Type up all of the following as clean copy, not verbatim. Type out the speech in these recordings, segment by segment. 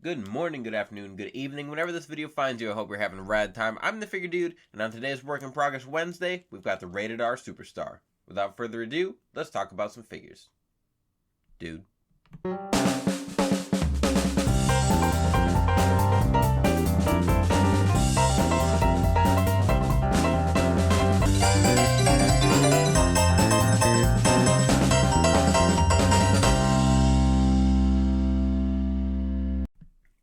Good morning, good afternoon, good evening. Whenever this video finds you, I hope you're having a rad time. I'm the Figure Dude, and on today's Work in Progress Wednesday, we've got the Rated R Superstar. Without further ado, let's talk about some figures. Dude.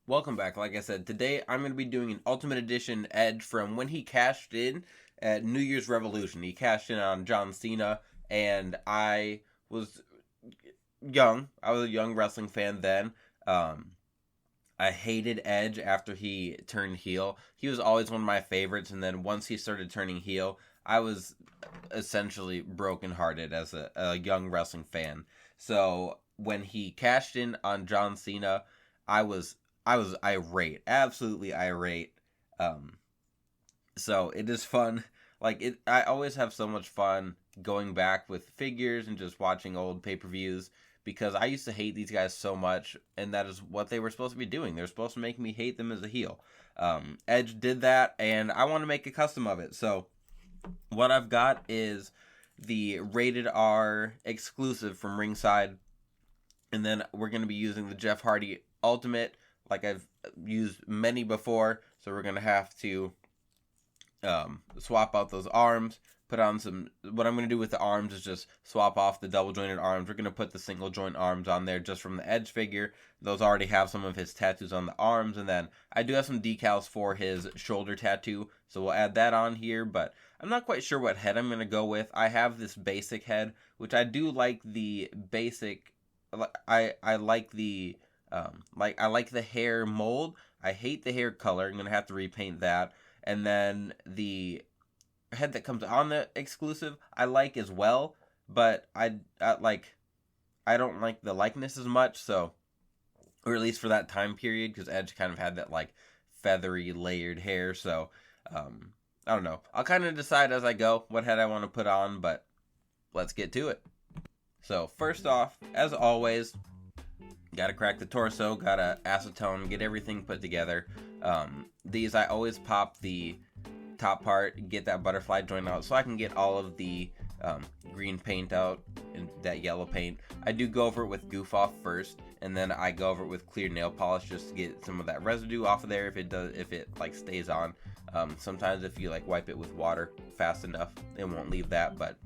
Welcome back. Like I said, today I'm going to be doing an Ultimate Edition Edge from when he cashed in at New Year's Revolution. He cashed in on John Cena, and I was young. I was a young wrestling fan then. I hated Edge after he turned heel. He was always one of my favorites, and then once he started turning heel, I was essentially brokenhearted as a young wrestling fan. So when he cashed in on John Cena, I was irate, absolutely irate. So it is fun. I always have so much fun going back with figures and just watching old pay-per-views, because I used to hate these guys so much, and that is what they were supposed to be doing. They're supposed to make me hate them as a heel. Edge did that, and I want to make a custom of it. So what I've got is the Rated R exclusive from Ringside, and then we're going to be using the Jeff Hardy Ultimate, like I've used many before. So we're going to have to swap out those arms, put on some, what I'm going to do with the arms is just swap off the double jointed arms. We're going to put the single joint arms on there just from the Edge figure. Those already have some of his tattoos on the arms, and then I do have some decals for his shoulder tattoo, so we'll add that on here, but I'm not quite sure what head I'm going to go with. I have this basic head, which I do like the basic, I like the I like the hair mold. I hate the hair color. I'm going to have to repaint that. And then the head that comes on the exclusive, I like as well. But I don't like the likeness as much. So, or at least for that time period, because Edge kind of had that like feathery layered hair. So, I don't know. I'll kind of decide as I go what head I want to put on, but let's get to it. So first off, as always, gotta crack the torso, gotta acetone, get everything put together. These, I always pop the top part, get that butterfly joint out so I can get all of the green paint out and that yellow paint. I do go over it with Goof Off first, and then I go over it with clear nail polish just to get some of that residue off of there if it like stays on. Sometimes if you like wipe it with water fast enough, it won't leave that, but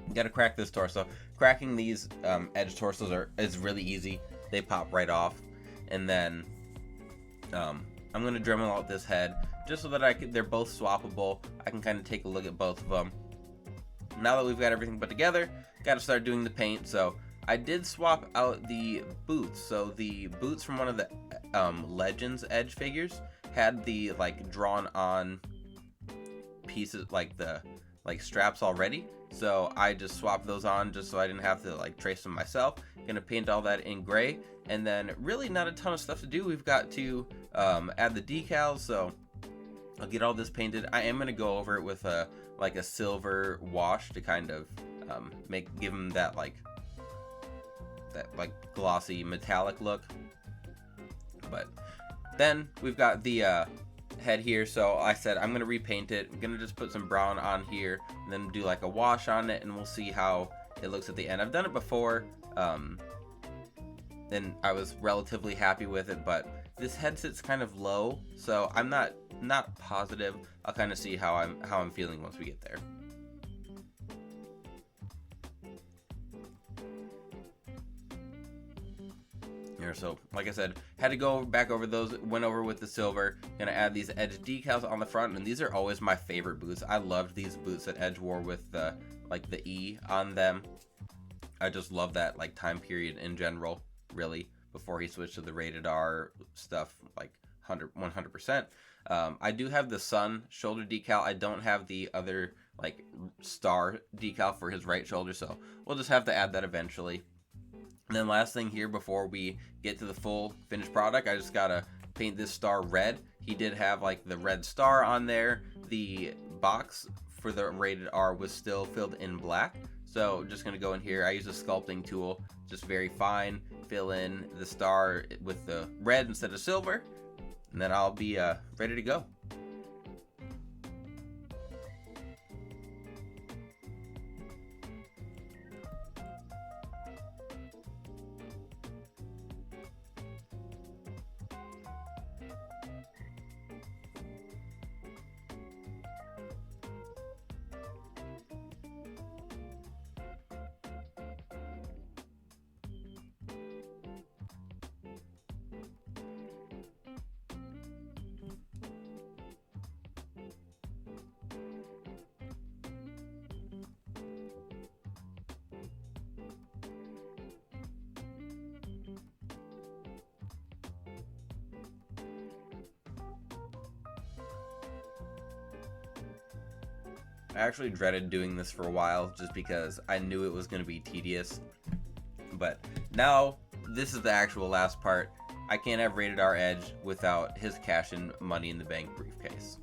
you gotta crack this torso. Cracking these Edge torsos is really easy. They pop right off, and then I'm gonna Dremel out this head just so that they're both swappable. I can kind of take a look at both of them. Now that we've got everything put together, gotta start doing the paint. So I did swap out the boots. So the boots from one of the Legends Edge figures had the like drawn on pieces, like the straps already. So I just swapped those on just so I didn't have to like trace them myself. Gonna paint all that in gray, and then really not a ton of stuff to do. We've got to add the decals, so I'll get all this painted. I am gonna go over it with a silver wash to kind of give them that glossy metallic look. But then we've got the head here, so I said I'm gonna repaint it. I'm gonna just put some brown on here and then do like a wash on it, and we'll see how it looks at the end. I've done it before, and I was relatively happy with it, but this head sits kind of low, so I'm not positive. I'll kind of see how I'm feeling once we get there. So like I said, had to go back over those, went over with the silver. Gonna add these Edge decals on the front, and these are always my favorite boots. I loved these boots that Edge wore with the E on them. I just love that like time period in general, really, before he switched to the Rated R stuff, like 100%. I do have the Sun shoulder decal. I don't have the other like star decal for his right shoulder, so we'll just have to add that eventually. And then last thing here before we get to the full finished product, I just gotta paint this star red. He did have like the red star on there. The box for the Rated R was still filled in black, So just going to go in here. I use a sculpting tool, just very fine, fill in the star with the red instead of silver, and then I'll be ready to go. I actually dreaded doing this for a while just because I knew it was going to be tedious. But now, this is the actual last part. I can't have Rated R Edge without his cash-in Money in the Bank briefcase.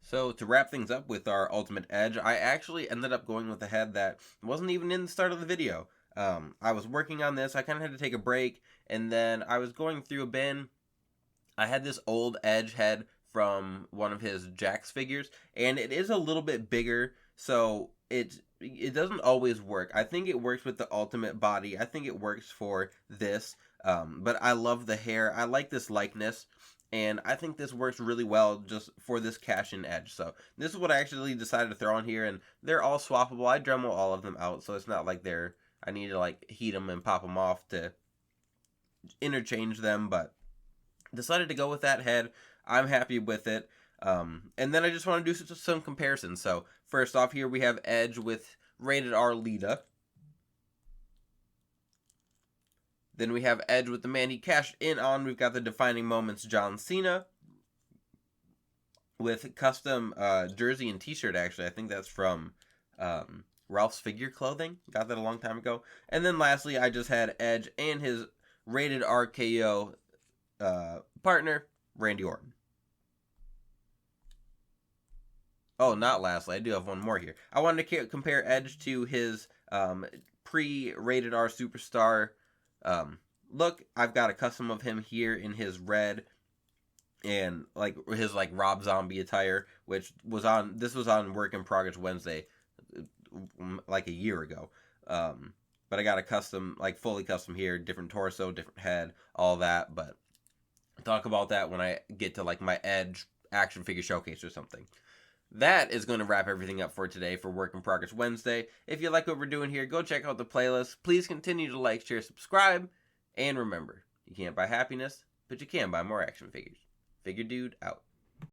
So to wrap things up with our Ultimate Edge, I actually ended up going with a head that wasn't even in the start of the video. I was working on this, I kind of had to take a break, and then I was going through a bin. I had this old Edge head from one of his Jax figures, and it is a little bit bigger, so it doesn't always work. I think it works with the Ultimate body. I think it works for this, but I love the hair. I like this likeness, and I think this works really well just for this cash-in Edge. So this is what I actually decided to throw on here, and they're all swappable. I Dremel all of them out, so it's not like I need to like heat them and pop them off to interchange them, but decided to go with that head. I'm happy with it. And then I just want to do some comparisons. So first off here we have Edge with Rated R Lita. Then we have Edge with the man he cashed in on. We've got the Defining Moments John Cena. With custom jersey and t-shirt, actually. I think that's from Ralph's Figure Clothing. Got that a long time ago. And then lastly, I just had Edge and his Rated RKO partner, Randy Orton. Oh, not lastly, I do have one more here. I wanted to compare Edge to his pre-Rated R Superstar look. I've got a custom of him here in his red and like his like Rob Zombie attire, which was on Work in Progress Wednesday like a year ago. But I got a custom, like fully custom here, different torso, different head, all that. But I'll talk about that when I get to like my Edge action figure showcase or something. That is going to wrap everything up for today for Work in Progress Wednesday. If you like what we're doing here, go check out the playlist. Please continue to like, share, subscribe. And remember, you can't buy happiness, but you can buy more action figures. Figure Dude out.